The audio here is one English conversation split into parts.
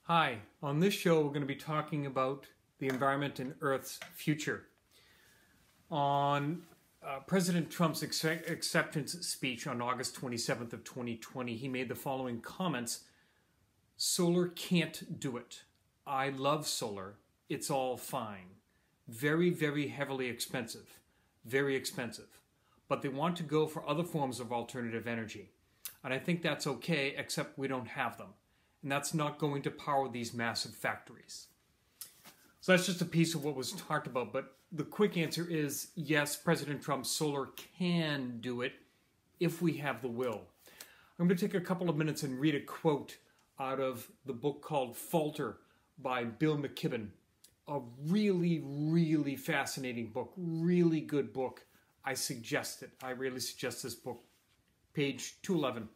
Hi, on this show we're going to be talking about the environment and Earth's future. On President Trump's acceptance speech on August 27th of 2020, he made the following comments. Solar can't do it. I love solar. It's all fine. Very, very heavily expensive. Very expensive. But they want to go for other forms of alternative energy. And I think that's okay, except we don't have them. And that's not going to power these massive factories. So that's just a piece of what was talked about. But the quick answer is yes, President Trump's solar can do it if we have the will. I'm going to take a couple of minutes and read a quote out of the book called Falter by Bill McKibben. A really, really fascinating book. Really good book. I suggest it. I really suggest this book. Page 211.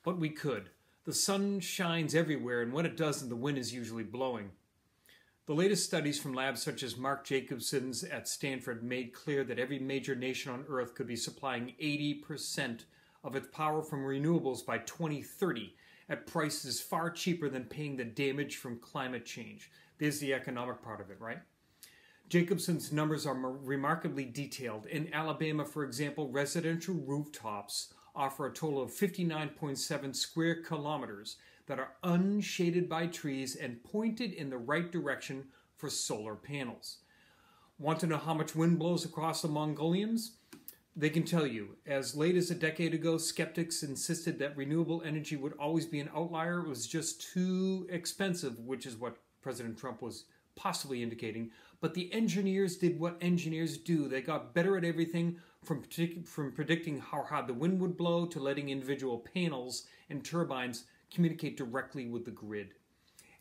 But we could. The sun shines everywhere, and when it doesn't, the wind is usually blowing. The latest studies from labs such as Mark Jacobson's at Stanford made clear that every major nation on Earth could be supplying 80% of its power from renewables by 2030 at prices far cheaper than paying the damage from climate change. There's the economic part of it, right? Jacobson's numbers are remarkably detailed. In Alabama, for example, residential rooftops offer a total of 59.7 square kilometers that are unshaded by trees and pointed in the right direction for solar panels. Want to know how much wind blows across the Mongolians? They can tell you. As late as a decade ago, skeptics insisted that renewable energy would always be an outlier. It was just too expensive, which is what President Trump was possibly indicating. But the engineers did what engineers do. They got better at everything, from predicting how hard the wind would blow to letting individual panels and turbines communicate directly with the grid.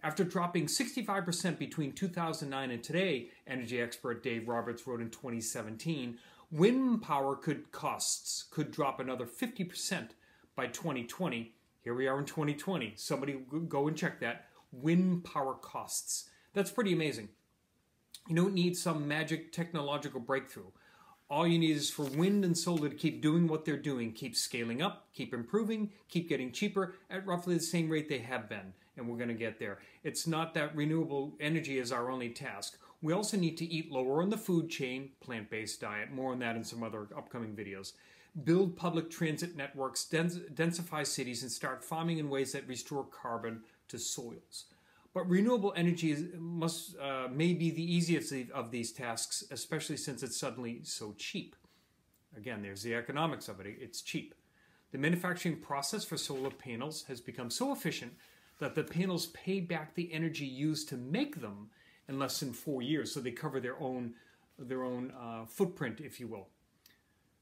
After dropping 65% between 2009 and today, energy expert Dave Roberts wrote in 2017, wind power costs could drop another 50% by 2020. Here we are in 2020. Somebody go and check that. Wind power costs. That's pretty amazing. You don't need some magic technological breakthrough. All you need is for wind and solar to keep doing what they're doing, keep scaling up, keep improving, keep getting cheaper at roughly the same rate they have been, and we're going to get there. It's not that renewable energy is our only task. We also need to eat lower on the food chain, plant-based diet, more on that in some other upcoming videos. Build public transit networks, densify cities, and start farming in ways that restore carbon to soils. But renewable energy may be the easiest of these tasks, especially since it's suddenly so cheap. Again, there's the economics of it. It's cheap. The manufacturing process for solar panels has become so efficient that the panels pay back the energy used to make them in less than 4 years, so they cover their own footprint, if you will.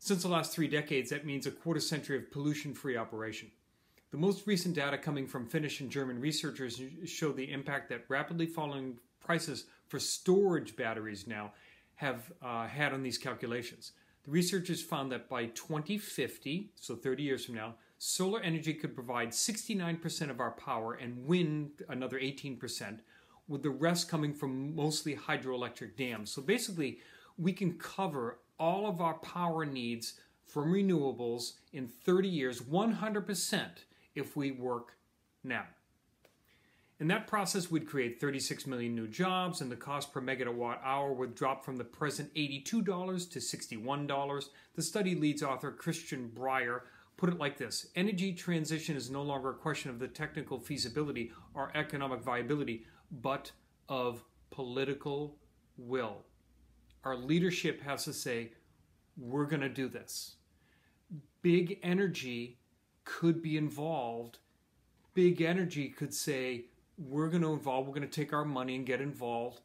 Since the last 3 decades, that means a quarter century of pollution-free operation. The most recent data coming from Finnish and German researchers show the impact that rapidly falling prices for storage batteries now have had on these calculations. The researchers found that by 2050, so 30 years from now, solar energy could provide 69% of our power and wind another 18%, with the rest coming from mostly hydroelectric dams. So basically, we can cover all of our power needs from renewables in 30 years, 100%. If we work now. In that process, we'd create 36 million new jobs, and the cost per megawatt hour would drop from the present $82 to $61. The study leads author Christian Breyer put it like this: energy transition is no longer a question of the technical feasibility or economic viability, but of political will. Our leadership has to say, we're going to do this. Big energy could be involved. Big energy could say, we're going to take our money and get involved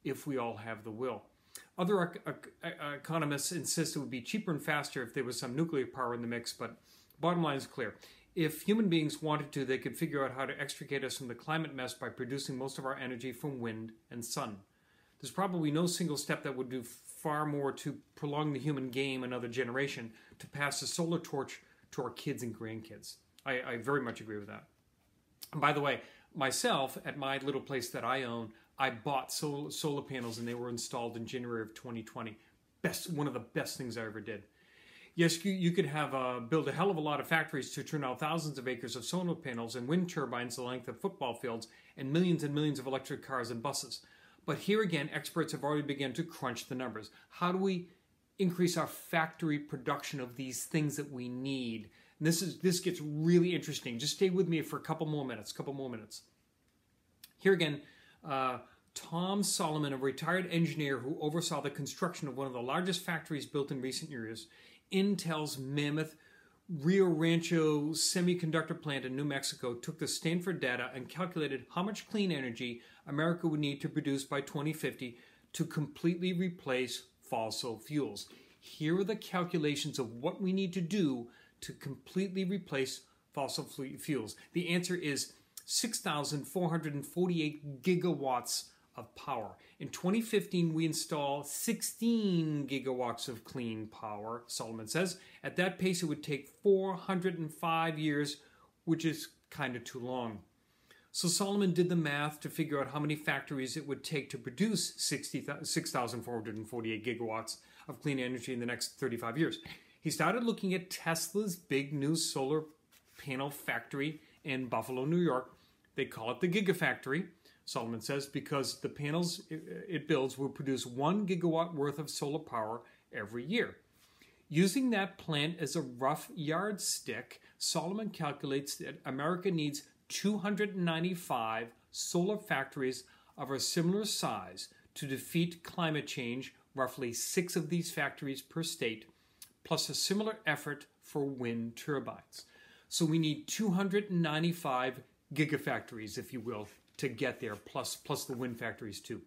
if we all have the will. Other economists insist it would be cheaper and faster if there was some nuclear power in the mix, but bottom line is clear. If human beings wanted to, they could figure out how to extricate us from the climate mess by producing most of our energy from wind and sun. There's probably no single step that would do far more to prolong the human game another generation to pass the solar torch to our kids and grandkids. I very much agree with that. And by the way, myself, at my little place that I own, I bought solar panels and they were installed in January of 2020. One of the best things I ever did. Yes, you could have build a hell of a lot of factories to turn out thousands of acres of solar panels and wind turbines the length of football fields and millions of electric cars and buses. But here again, experts have already begun to crunch the numbers. How do we increase our factory production of these things that we need? And this gets really interesting. Just stay with me for a couple more minutes. Here again, Tom Solomon, a retired engineer who oversaw the construction of one of the largest factories built in recent years, Intel's mammoth Rio Rancho semiconductor plant in New Mexico, took the Stanford data and calculated how much clean energy America would need to produce by 2050 to completely replace fossil fuels. Here are the calculations of what we need to do to completely replace fossil fuels. The answer is 6,448 gigawatts of power. In 2015, we installed 16 gigawatts of clean power, Solomon says. At that pace, it would take 405 years, which is kind of too long. So Solomon did the math to figure out how many factories it would take to produce 6,448 gigawatts of clean energy in the next 35 years. He started looking at Tesla's big new solar panel factory in Buffalo, New York. They call it the Gigafactory, Solomon says, because the panels it builds will produce 1 gigawatt worth of solar power every year. Using that plant as a rough yardstick, Solomon calculates that America needs 295 solar factories of a similar size to defeat climate change, roughly 6 of these factories per state, plus a similar effort for wind turbines. So we need 295 gigafactories, if you will, to get there, plus the wind factories too.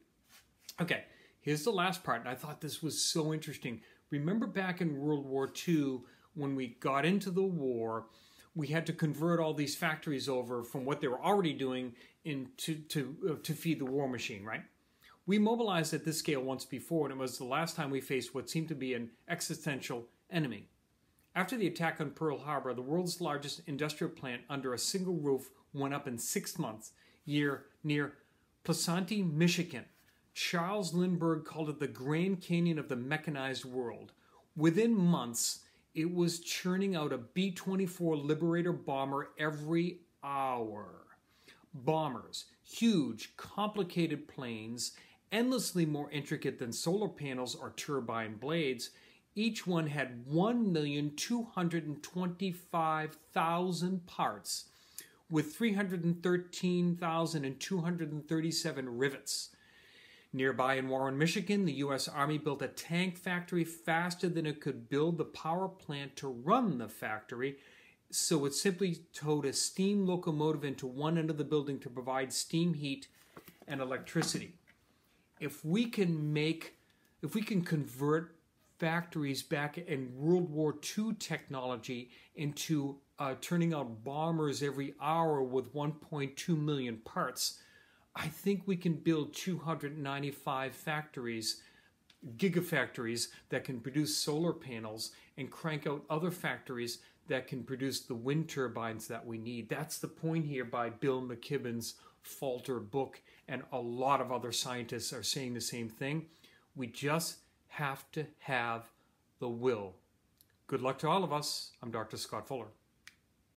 Okay, here's the last part, and I thought this was so interesting. Remember back in World War II, when we got into the war, we had to convert all these factories over from what they were already doing to feed the war machine, right? We mobilized at this scale once before, and it was the last time we faced what seemed to be an existential enemy. After the attack on Pearl Harbor, the world's largest industrial plant under a single roof went up in 6 months, near Placentia, Michigan. Charles Lindbergh called it the Grand Canyon of the mechanized world. Within months, it was churning out a B-24 Liberator bomber every hour. Bombers, huge, complicated planes, endlessly more intricate than solar panels or turbine blades. Each one had 1,225,000 parts, with 313,237 rivets. Nearby in Warren, Michigan, the U.S. Army built a tank factory faster than it could build the power plant to run the factory, so it simply towed a steam locomotive into one end of the building to provide steam heat and electricity. If we can convert factories back in World War II technology into turning out bombers every hour with 1.2 million parts, I think we can build 295 factories, gigafactories, that can produce solar panels and crank out other factories that can produce the wind turbines that we need. That's the point here by Bill McKibben's Falter book, and a lot of other scientists are saying the same thing. We just have to have the will. Good luck to all of us. I'm Dr. Scott Fuller.